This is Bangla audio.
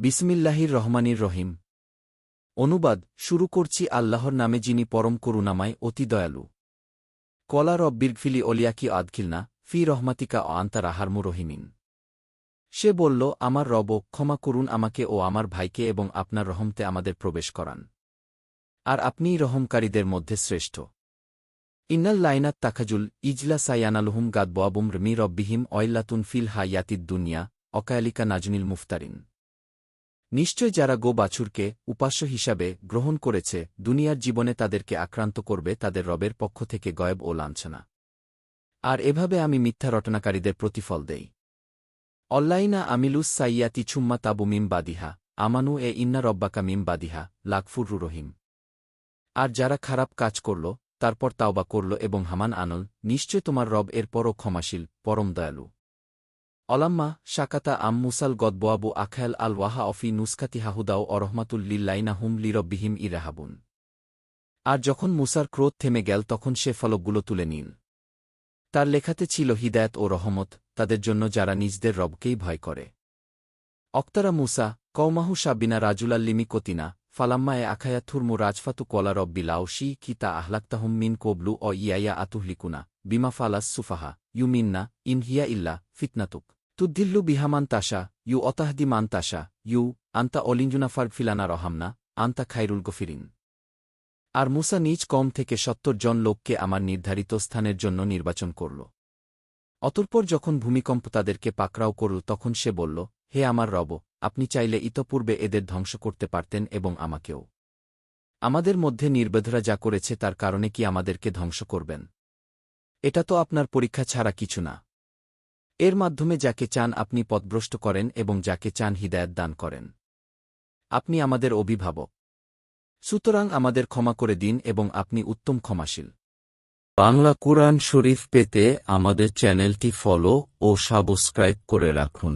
বিসমিল্লাহির রহমানির রহিম। অনুবাদ শুরু করছি আল্লাহর নামে, যিনি পরম করুণাময় অতি দয়ালু। কলা রব্বিরগফিলি ওলিয়াকি আদখিলনা ফি রহমাতিকা ও আন্তা রাহারমু রহিমিন। সে বলল, আমার রব, ক্ষমা করুন আমাকে ও আমার ভাইকে এবং আপনার রহমতে আমাদের প্রবেশ করান। আর আপনিই রহমকারীদের মধ্যে শ্রেষ্ঠ। ইন্নাল লাইনাত তাখাজুল ইজলা সায়ানালুহুম গাদবোয়াবুম মি রব্বিহিম অয়লাতুন ফিল হায়াতিদ দুনিয়া অকায়ালিকা নাজনিল মুফতারিন। নিশ্চয় যারা বাছুরকে উপাস্য হিসাবে গ্রহণ করেছে, দুনিয়ার জীবনে তাদেরকে আক্রান্ত করবে তাদের রবের পক্ষ থেকে গয়েব ও লাঞ্ছনা। আর এভাবে আমি মিথ্যা রটনাকারীদের প্রতিফল দেই। অল্লাইনা আমিলুস সাইয়াতি ছুম্মা তাবু মিম বাদিহা আমানু ইন্না রব্বাকা মিম বাদিহা লাকফুর রহিম। আর যারা খারাপ কাজ করল, তারপর তাওবা করল এবং হামান আনল, নিশ্চয় তোমার রব এর পরও ক্ষমাশীল, পরম দয়ালু। অলাম্মা শাকাতা মুসাল গদবোয়াবু আখায়াল আল ওয়াহা অফি নুসকাতি হাহুদাও অরহমাতুল লিল্লাইনা হুম লিরব্বিহিম ইরাহাবুন। আর যখন মুসার ক্রোধ থেমে গেল তখন সে ফলকগুলো তুলে নিল। তার লেখাতে ছিল হিদায়াত ও রহমত তাদের জন্য যারা নিজদের রবকেই ভয় করে। অক্তারা মুসা কওমাহু সাবিনা রাজুলাল্লিমি কতিনা ফালাম্মা আখায়া থুরমু রাজফাতু কলা রব্বি লাউশি কিতা আহলাক্তাহুম মিন কোবলু অ ইয়াইয়া আতুহলিকুনা বিমা ফালাস সুফাহা ইউমিন্না ইনহিয়া ইল্লা ফিতনাতুক তুদ্দিল্লু বিহামান তাসা ইউ অতাহদি মান তাসা ইউ আন্তা অলিঞ্জুনাফার ফিলানা রহামনা আন্তা খাইরুল গফিরিন। আর মুসা নিজ কম থেকে ৭০ জন লোককে আমার নির্ধারিত স্থানের জন্য নির্বাচন করল। অতঃপর যখন ভূমিকম্প তাদেরকে পাকড়াও করল তখন সে বলল, হে আমার রব, আপনি চাইলে ইতপূর্বে এদের ধ্বংস করতে পারতেন এবং আমাকেও। আমাদের মধ্যে নির্বেধরা যা করেছে তার কারণে কি আমাদেরকে ধ্বংস করবেন? এটা তো আপনার পরীক্ষা ছাড়া কিছু না। এর মাধ্যমে যাকে চান আপনি পথভ্রষ্ট করেন এবং যাকে চান হিদায়াত দান করেন। আপনি আমাদের অভিভাবক। সুতরাং আমাদের ক্ষমা করে দিন এবং আপনি উত্তম ক্ষমাশীল। বাংলা কুরআন শরীফ পেতে আমাদের চ্যানেলটি ফলো ও সাবস্ক্রাইব করে রাখুন।